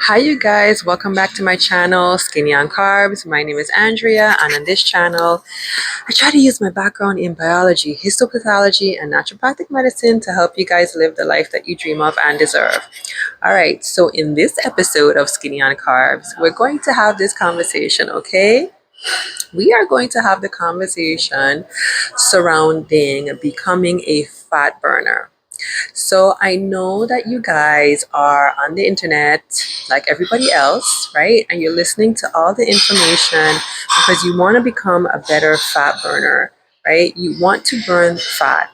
Hi, you guys. Welcome back to my channel, Skinny on Carbs. My name is Andrea, and on this channel, I try to use my background in biology, histopathology, and naturopathic medicine to help you guys live the life that you dream of and deserve. All right, so in this episode of Skinny on Carbs, we're going to have this conversation, okay? We are going to have the conversation surrounding becoming a fat burner. So I know that you guys are on the internet like everybody else, right? And you're listening to all the information because you want to become a better fat burner, right? You want to burn fat.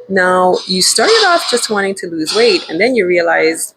Now, you started off just wanting to lose weight, and then you realize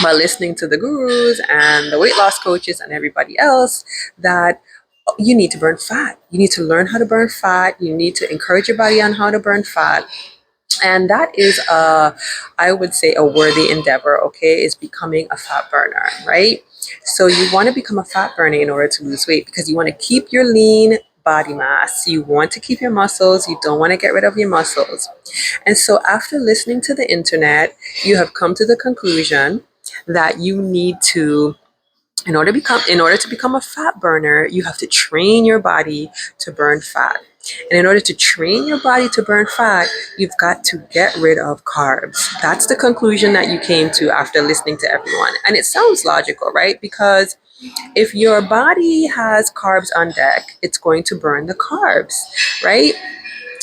by listening to the gurus and the weight loss coaches and everybody else that you need to burn fat. You need to learn how to burn fat. You need to encourage your body on how to burn fat. And that is I would say a worthy endeavor, okay, is becoming a fat burner, right? So you want to become a fat burner in order to lose weight because you want to keep your lean body mass. You want to keep your muscles. You don't want to get rid of your muscles. And so after listening to the internet, you have come to the conclusion that you need to in order to become a fat burner, you have to train your body to burn fat. And in order to train your body to burn fat, you've got to get rid of carbs. That's the conclusion that you came to after listening to everyone. And it sounds logical, right? Because if your body has carbs on deck, it's going to burn the carbs, right?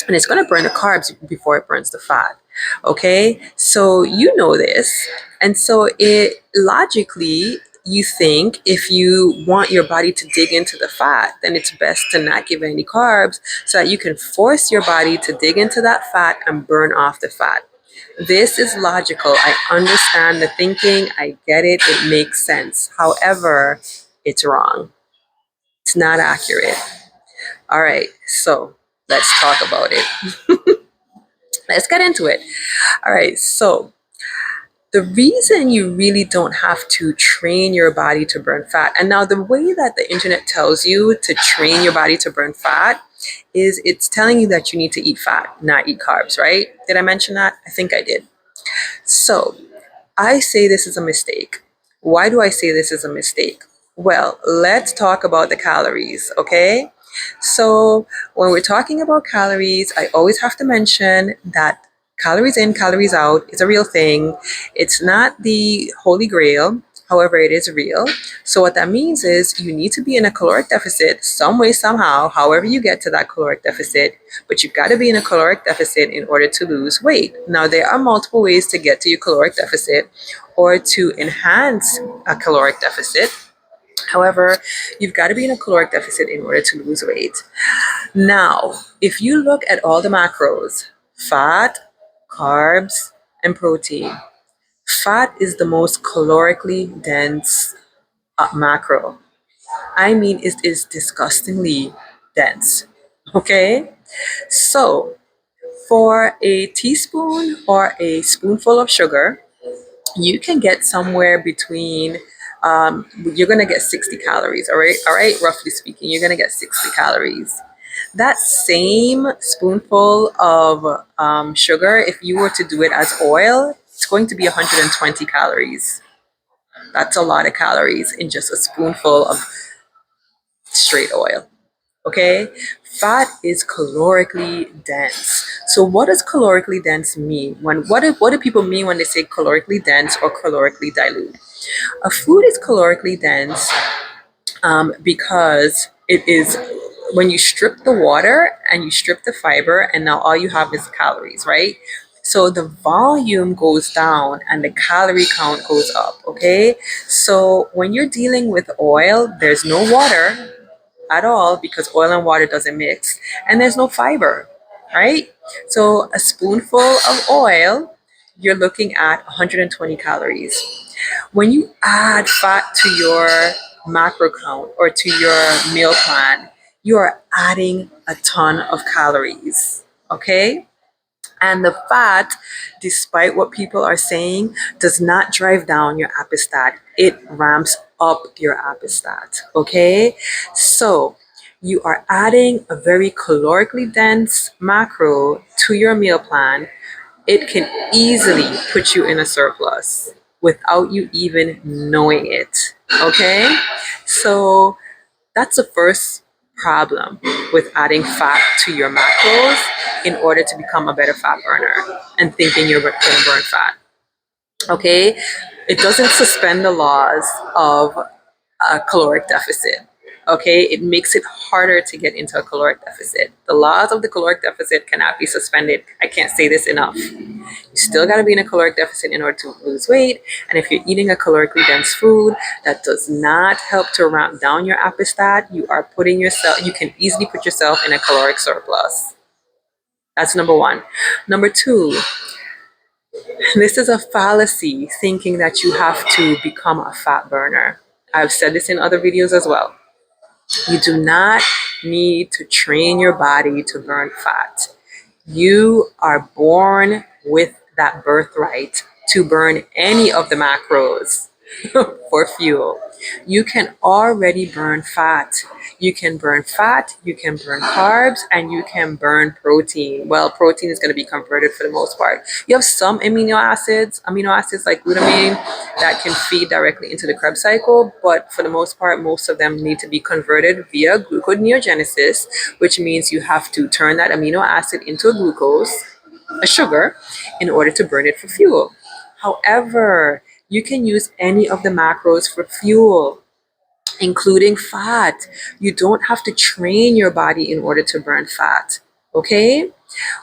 And it's going to burn the carbs before it burns the fat. Okay, so you know this, and so it logically you think if you want your body to dig into the fat, then it's best to not give any carbs so that you can force your body to dig into that fat and burn off the fat. This is logical. I understand the thinking. I get it. It makes sense. However, it's wrong. It's not accurate. All right, so let's talk about it. Let's get into it. All right, so the reason you really don't have to train your body to burn fat, and now the way that the internet tells you to train your body to burn fat is it's telling you that you need to eat fat, not eat carbs, right? Did I mention that? I think I did. So I say this is a mistake. Why do I say this is a mistake? Well, let's talk about the calories, okay? So when we're talking about calories, I always have to mention that calories in, calories out is a real thing. It's not the holy grail. However, it is real. So what that means is you need to be in a caloric deficit some way, somehow, however you get to that caloric deficit, but you've got to be in a caloric deficit in order to lose weight. Now, there are multiple ways to get to your caloric deficit or to enhance a caloric deficit. However, you've got to be in a caloric deficit in order to lose weight. Now, if you look at all the macros, fat, carbs, and protein, fat is the most calorically dense macro. I mean, it is disgustingly dense. Okay? So, for a teaspoon or a spoonful of sugar, you can get somewhere between you're going to get 60 calories, all right, roughly speaking, you're going to get 60 calories. That same spoonful of sugar, if you were to do it as oil, it's going to be 120 calories. That's a lot of calories in just a spoonful of straight oil. Okay, fat is calorically dense. So what does calorically dense mean? What do people mean when they say calorically dense or calorically dilute? A food is calorically dense because it is when you strip the water and you strip the fiber, and now all you have is calories, right? So the volume goes down and the calorie count goes up. Okay, so when you're dealing with oil, there's no water at all because oil and water doesn't mix, and there's no fiber, right? So a spoonful of oil, you're looking at 120 calories. When you add fat to your macro count or to your meal plan, you are adding a ton of calories, okay? And the fat, despite what people are saying, does not drive down your appestat. It ramps up your appestat, okay? So you are adding a very calorically dense macro to your meal plan. It can easily put you in a surplus. without you even knowing it. Okay? So that's the first problem with adding fat to your macros in order to become a better fat burner and thinking you're going to burn fat. Okay? It doesn't suspend the laws of a caloric deficit. Okay, it makes it harder to get into a caloric deficit. The laws of the caloric deficit cannot be suspended. I can't say this enough. You still got to be in a caloric deficit in order to lose weight. And if you're eating a calorically dense food that does not help to ramp down your appetite, you can easily put yourself in a caloric surplus. That's number one. Number two, this is a fallacy thinking that you have to become a fat burner. I've said this in other videos as well. You do not need to train your body to burn fat. You are born with that birthright to burn any of the macros for fuel. You can already burn fat. You can burn fat, you can burn carbs, and you can burn protein. Well, protein is going to be converted for the most part. You have some amino acids like glutamine, that can feed directly into the Krebs cycle, but for the most part, most of them need to be converted via gluconeogenesis, which means you have to turn that amino acid into a glucose, a sugar, in order to burn it for fuel. However, you can use any of the macros for fuel, including fat. You don't have to train your body in order to burn fat. Okay?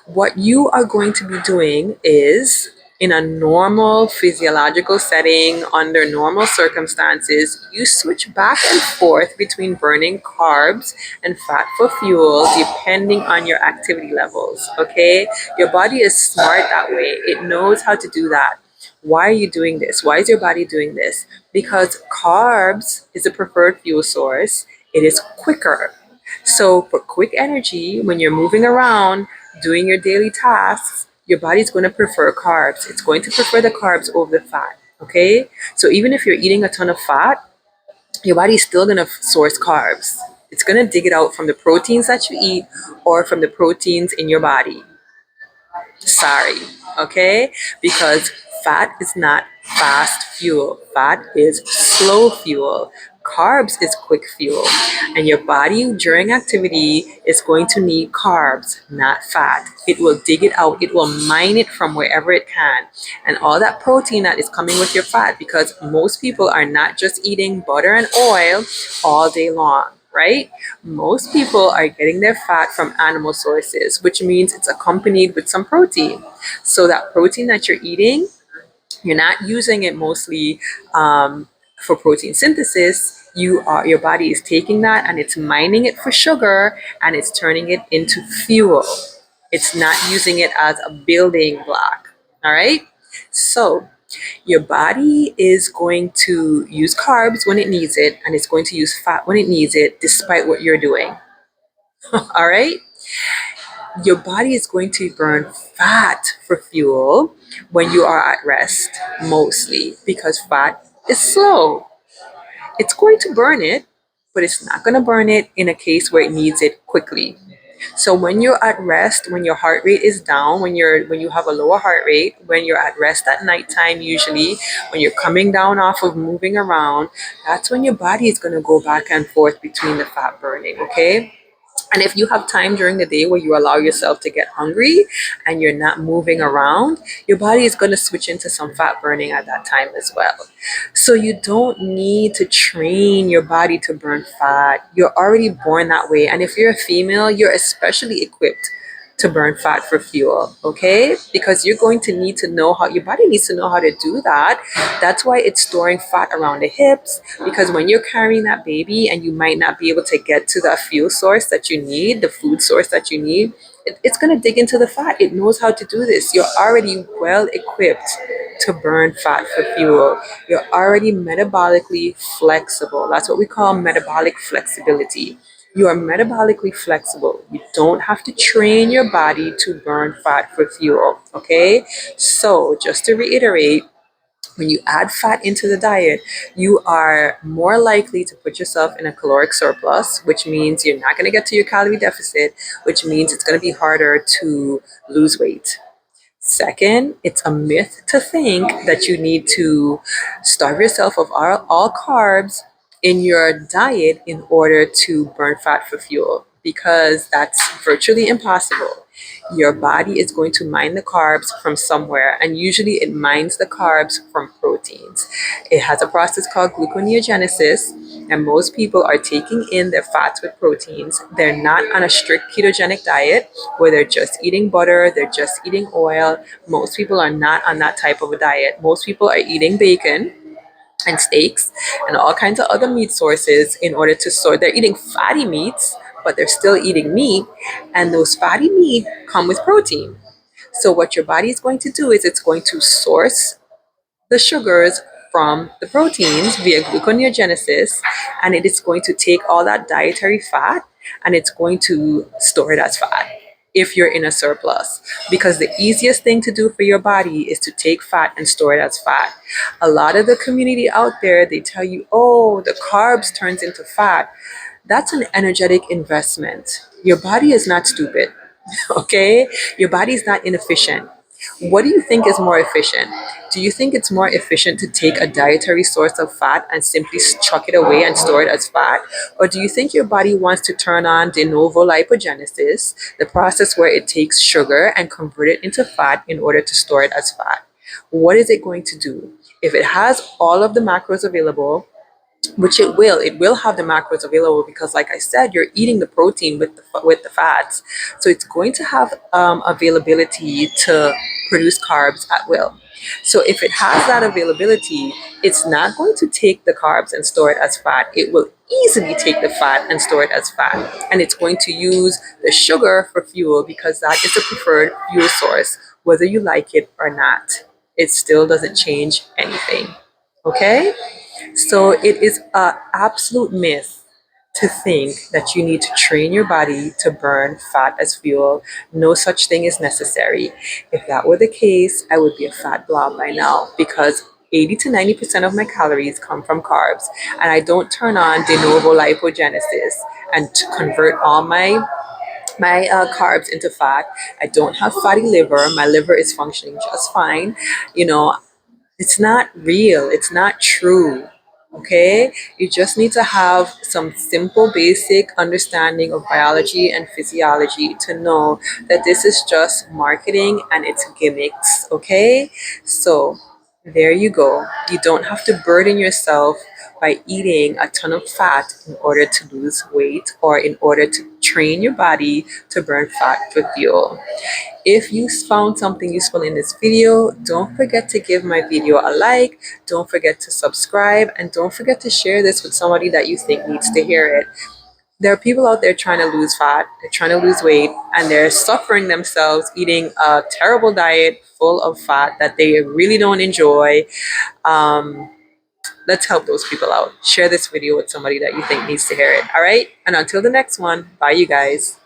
What you are going to be doing is, in a normal physiological setting, under normal circumstances, you switch back and forth between burning carbs and fat for fuel depending on your activity levels. Okay? Your body is smart that way. It knows how to do that. Why are you doing this? Why is your body doing this? Because carbs is a preferred fuel source. It is quicker. So for quick energy, when you're moving around, doing your daily tasks, your body's going to prefer carbs. It's going to prefer the carbs over the fat. Okay? So even if you're eating a ton of fat, your body's still going to source carbs. It's going to dig it out from the proteins that you eat or from the proteins in your body. Sorry, okay? Because fat is not fast fuel. Fat is slow fuel. Carbs is quick fuel. And your body during activity is going to need carbs, not fat. It will dig it out. It will mine it from wherever it can. And all that protein that is coming with your fat, because most people are not just eating butter and oil all day long, right? Most people are getting their fat from animal sources, which means it's accompanied with some protein. So that protein that you're eating, you're not using it mostly for protein synthesis. Your body is taking that and it's mining it for sugar and it's turning it into fuel. It's not using it as a building block. All right. So your body is going to use carbs when it needs it, and it's going to use fat when it needs it, despite what you're doing. All right? Your body is going to burn fat for fuel when you are at rest, mostly, because fat is slow. It's going to burn it, but it's not going to burn it in a case where it needs it quickly. So when you're at rest, when your heart rate is down, when you have a lower heart rate, when you're at rest at nighttime, usually when you're coming down off of moving around, that's when your body is going to go back and forth between the fat burning. Okay. And if you have time during the day where you allow yourself to get hungry and you're not moving around, your body is going to switch into some fat burning at that time as well. So you don't need to train your body to burn fat. You're already born that way. And if you're a female, you're especially equipped to burn fat for fuel, okay? Because you're going to need to know how, your body needs to know how to do that. That's why it's storing fat around the hips, because when you're carrying that baby and you might not be able to get to the fuel source that you need, the food source that you need, it's going to dig into the fat. It knows how to do this. You're already well equipped to burn fat for fuel. You're already metabolically flexible. That's what we call metabolic flexibility. You are metabolically flexible. You don't have to train your body to burn fat for fuel, okay? So just to reiterate, when you add fat into the diet, you are more likely to put yourself in a caloric surplus, which means you're not going to get to your calorie deficit, which means it's going to be harder to lose weight. Second, it's a myth to think that you need to starve yourself of all carbs in your diet in order to burn fat for fuel, because that's virtually impossible. Your body is going to mine the carbs from somewhere, and usually it mines the carbs from proteins. It has a process called gluconeogenesis, and most people are taking in their fats with proteins. They're not on a strict ketogenic diet where they're just eating butter, they're just eating oil. Most people are not on that type of a diet. Most people are eating bacon and steaks and all kinds of other meat sources in order to sort. They're eating fatty meats, but they're still eating meat, and those fatty meat come with protein. So what your body is going to do is it's going to source the sugars from the proteins via gluconeogenesis, and it is going to take all that dietary fat and it's going to store it as fat if you're in a surplus, because the easiest thing to do for your body is to take fat and store it as fat. A lot of the community out there, they tell you, oh, the carbs turns into fat. That's an energetic investment. Your body is not stupid. Okay, your body is not inefficient. What do you think is more efficient? Do you think it's more efficient to take a dietary source of fat and simply chuck it away and store it as fat? Or do you think your body wants to turn on de novo lipogenesis, the process where it takes sugar and convert it into fat in order to store it as fat? What is it going to do? If it has all of the macros available, which it will have the macros available, because like I said, you're eating the protein with the fats, so it's going to have availability to produce carbs at will. So if it has that availability, it's not going to take the carbs and store it as fat. It will easily take the fat and store it as fat, and it's going to use the sugar for fuel, because that is the preferred fuel source, whether you like it or not. It still doesn't change anything. Okay. So it is an absolute myth to think that you need to train your body to burn fat as fuel. No such thing is necessary. If that were the case, I would be a fat blob by now, because 80 to 90% of my calories come from carbs, and I don't turn on de novo lipogenesis and to convert all my carbs into fat. I don't have fatty liver. My liver is functioning just fine. You know, it's not real. It's not true. Okay? You just need to have some simple, basic understanding of biology and physiology to know that this is just marketing and it's gimmicks. Okay? So, there you go. You don't have to burden yourself by eating a ton of fat in order to lose weight or in order to train your body to burn fat for fuel. If you found something useful in this video, don't forget to give my video a like, don't forget to subscribe, and don't forget to share this with somebody that you think needs to hear it. There are people out there trying to lose fat, they're trying to lose weight, and they're suffering themselves eating a terrible diet full of fat that they really don't enjoy. Um, let's help those people out. Share this video with somebody that you think needs to hear it. All right? And until the next one, bye, you guys.